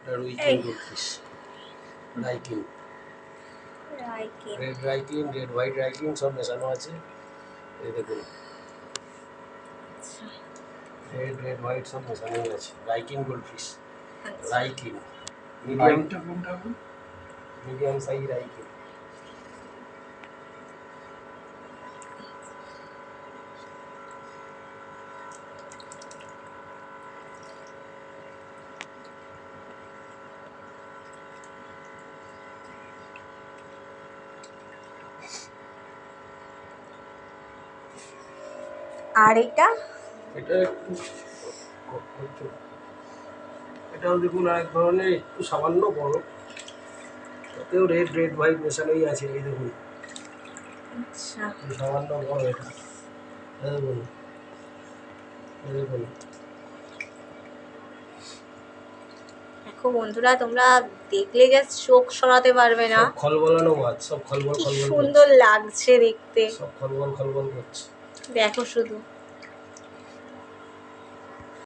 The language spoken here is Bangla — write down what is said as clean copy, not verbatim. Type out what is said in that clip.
রুইকিং goldfish, Raiking, red Raiking, red white Raiking সব মেশানো আছে। এই দেখুন রেড রেড হোয়াইট সব মেশানো আছে। Raiking goldfish, Raiking medium size Raiking. আর এটা এটাও দেখুন আরেক ধরনের, একটু সামান্য বড়, এতেও রেড রেড হোয়াইট মেশানোই আছে। এই দেখুন আচ্ছা সামান্য বড় এটা, দেখুন দেখুন। দেখো বন্ধুরা, তোমরা দেখলে জাস্ট চোখ সরাতে পারবে না, খলবলানো মাছ, সব খলবল কি খলবল সুন্দর লাগছে দেখতে। সব খলবল খলবল করছে। দেখো শুধু